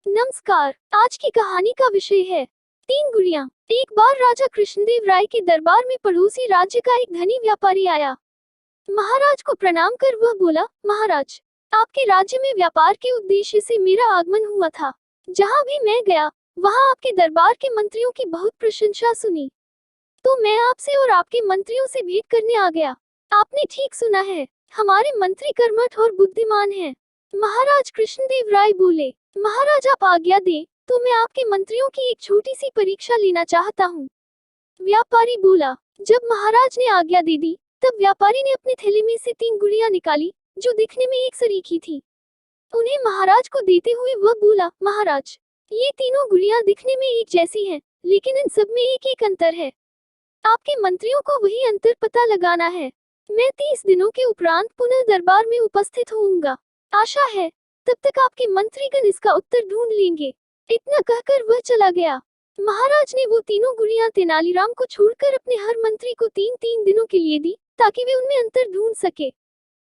नमस्कार। आज की कहानी का विषय है तीन गुड़ियां। एक बार राजा कृष्णदेव राय के दरबार में पड़ोसी राज्य का एक धनी व्यापारी आया। महाराज को प्रणाम कर वह बोला, महाराज, आपके राज्य में व्यापार के उद्देश्य से मेरा आगमन हुआ था। जहाँ भी मैं गया वहाँ आपके दरबार के मंत्रियों की बहुत प्रशंसा सुनी, तो मैं आपसे और आपके मंत्रियों से भेंट करने आ गया। आपने ठीक सुना है, हमारे मंत्री कर्मठ और बुद्धिमान हैं। महाराज कृष्णदेव राय बोले, महाराज आप आज्ञा दें तो मैं आपके मंत्रियों की एक छोटी सी परीक्षा लेना चाहता हूँ। व्यापारी बोला। जब महाराज ने आज्ञा दे दी तब व्यापारी ने अपने थैले में से तीन गुड़ियां निकाली जो दिखने में एक सरीखी थी। उन्हें महाराज को देते हुए वह बोला, महाराज, ये तीनों गुड़ियां दिखने में एक जैसी हैं, लेकिन इन सब में एक एक अंतर है। आपके मंत्रियों को वही अंतर पता लगाना है। मैं 30 दिनों के उपरांत पुनः दरबार में उपस्थित होऊंगा। आशा है तब तक आपके मंत्रीगण इसका उत्तर ढूंढ लेंगे। इतना कहकर वह चला गया। महाराज ने वो तीनों गुड़ियां तेनालीराम को छोड़कर अपने हर मंत्री को 3-3 दिनों के लिए दी ताकि वे उनमें अंतर ढूंढ सके,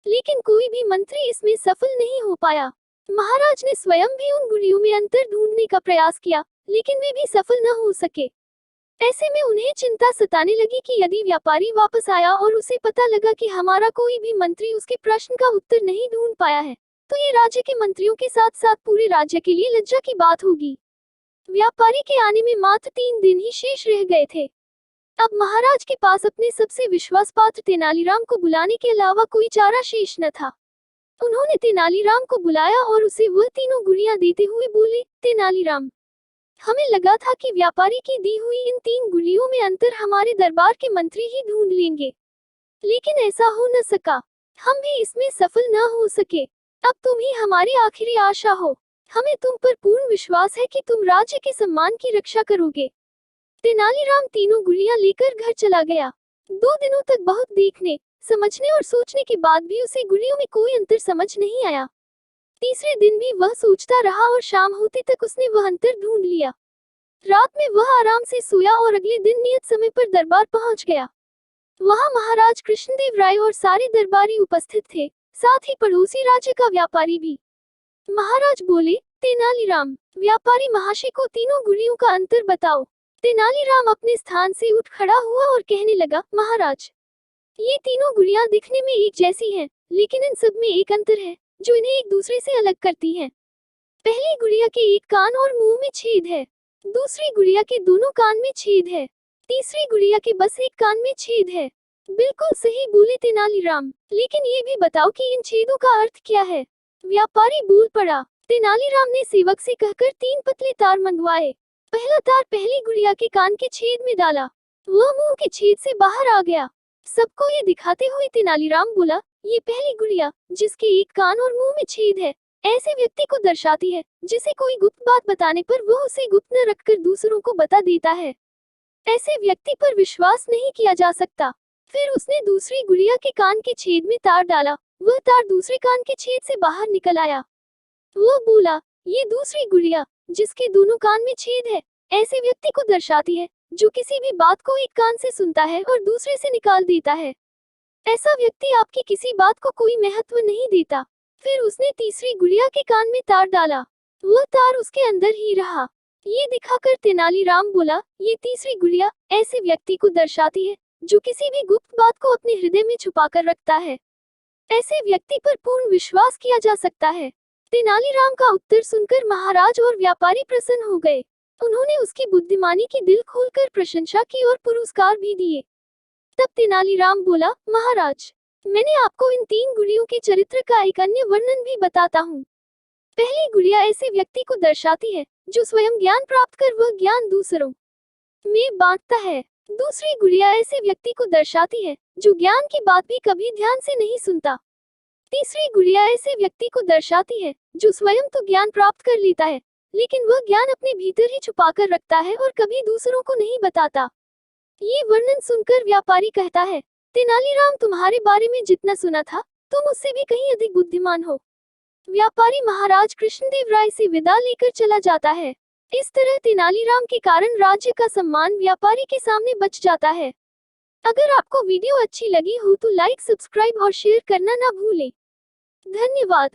लेकिन कोई भी मंत्री इसमें सफल नहीं हो पाया। महाराज ने स्वयं भी उन गुड़ियों में अंतर ढूंढने का प्रयास किया, लेकिन वे भी सफल न हो सके। ऐसे में उन्हें चिंता सताने लगी कि यदि व्यापारी वापस आया और उसे पता लगा कि हमारा कोई भी मंत्री उसके प्रश्न का उत्तर नहीं ढूंढ पाया है, तो ये राज्य के मंत्रियों के साथ साथ पूरे राज्य के लिए लज्जा की बात होगी। व्यापारी के आने में मात्र 3 दिन ही शेष रह गए थे। अब महाराज के पास अपने सबसे विश्वास पात्र तेनालीराम को बुलाने के अलावा कोई चारा शेष न था। उन्होंने तेनालीराम को बुलाया और उसे वह तीनों गुड़ियां देते हुए बोले, तेनालीराम, हमें लगा था कि व्यापारी की दी हुई इन 3 गुड़ियों में अंतर हमारे दरबार के मंत्री ही ढूंढ लेंगे, लेकिन ऐसा हो न सका। हम भी इसमें सफल न हो सके। अब तुम ही हमारी आखिरी आशा हो। हमें तुम पर पूर्ण विश्वास है कि तुम राज्य के सम्मान की रक्षा करोगे। तेनालीराम तीनों गुड़ियां लेकर घर चला गया। 2 दिनों तक बहुत देखने, समझने और सोचने के बाद भी उसे गुड़ियों में कोई अंतर समझ नहीं आया। तीसरे दिन भी वह सोचता रहा और शाम होते तक उसने वह अंतर ढूंढ लिया। रात में वह आराम से सोया और अगले दिन नियत समय पर दरबार पहुंच गया। वहां महाराज कृष्णदेव राय और सारे दरबारी उपस्थित थे, साथ ही पड़ोसी राज्य का व्यापारी भी। महाराज बोले, तेनालीराम, व्यापारी महाशय को तीनों गुड़ियों का अंतर बताओ। तेनालीराम अपने स्थान से उठ खड़ा हुआ और कहने लगा, महाराज, ये तीनों गुड़ियां दिखने में एक जैसी हैं, लेकिन इन सब में एक अंतर है जो इन्हें एक दूसरे से अलग करती है। पहली गुड़िया के एक कान और मुंह में छेद है, दूसरी गुड़िया के दोनों कान में छेद है, तीसरी गुड़िया के बस एक कान में छेद है। बिल्कुल सही बोले तेनालीराम, लेकिन ये भी बताओ कि इन छेदों का अर्थ क्या है। व्यापारी बोल पड़ा। तेनालीराम ने सेवक से कहकर 3 पतले तार मंगवाए। पहला तार पहली गुड़िया के कान के छेद में डाला, वह मुंह के छेद से बाहर आ गया। सबको ये दिखाते हुए तेनालीराम बोला, ये पहली गुड़िया जिसके एक कान और मुंह में छेद है, ऐसे व्यक्ति को दर्शाती है जिसे कोई गुप्त बात बताने पर वह उसे गुप्त न रखकर दूसरों को बता देता है। ऐसे व्यक्ति पर विश्वास नहीं किया जा सकता। फिर उसने दूसरी गुड़िया के कान के छेद में तार डाला, वह तार दूसरे कान के छेद से बाहर निकल आया। वह बोला, ये दूसरी गुड़िया जिसके दोनों कान में छेद है, ऐसे व्यक्ति को दर्शाती है जो किसी भी बात को एक कान से सुनता है और दूसरे से निकाल देता है। ऐसा व्यक्ति आपकी किसी बात को कोई महत्व नहीं देता। फिर उसने तीसरी गुड़िया के कान में तार डाला, वह तार उसके अंदर ही रहा। ये दिखाकर तेनालीराम बोला, ये तीसरी गुड़िया ऐसे व्यक्ति को दर्शाती है जो किसी भी गुप्त बात को अपने हृदय में छुपाकर रखता है। ऐसे व्यक्ति पर पूर्ण विश्वास किया जा सकता है। तेनालीराम का उत्तर सुनकर महाराज और व्यापारी प्रसन्न हो गए। उन्होंने उसकी बुद्धिमानी की दिल खोलकर प्रशंसा की और पुरस्कार भी दिए। तब तेनालीराम बोला, महाराज, मैंने आपको इन 3 गुड़ियों के चरित्र का एक अन्य वर्णन भी बताता हूँ। पहली गुड़िया ऐसे व्यक्ति को दर्शाती है जो स्वयं ज्ञान प्राप्त कर वह ज्ञान दूसरों में बांटता है। दूसरी गुड़िया ऐसे व्यक्ति को दर्शाती है जो ज्ञान की बात भी कभी ध्यान से नहीं सुनता। तीसरी गुड़िया ऐसे व्यक्ति को दर्शाती है जो स्वयं तो ज्ञान प्राप्त कर लेता है, लेकिन वह ज्ञान अपने भीतर ही छुपा कर रखता है और कभी दूसरों को नहीं बताता। ये वर्णन सुनकर व्यापारी कहता है, तेनालीराम, तुम्हारे बारे में जितना सुना था तुम उससे भी कहीं अधिक बुद्धिमान हो। व्यापारी महाराज कृष्णदेव राय से विदा लेकर चला जाता है। इस तरह तेनालीराम के कारण राज्य का सम्मान व्यापारी के सामने बच जाता है। अगर आपको वीडियो अच्छी लगी हो तो लाइक, सब्सक्राइब और शेयर करना ना भूलें। धन्यवाद।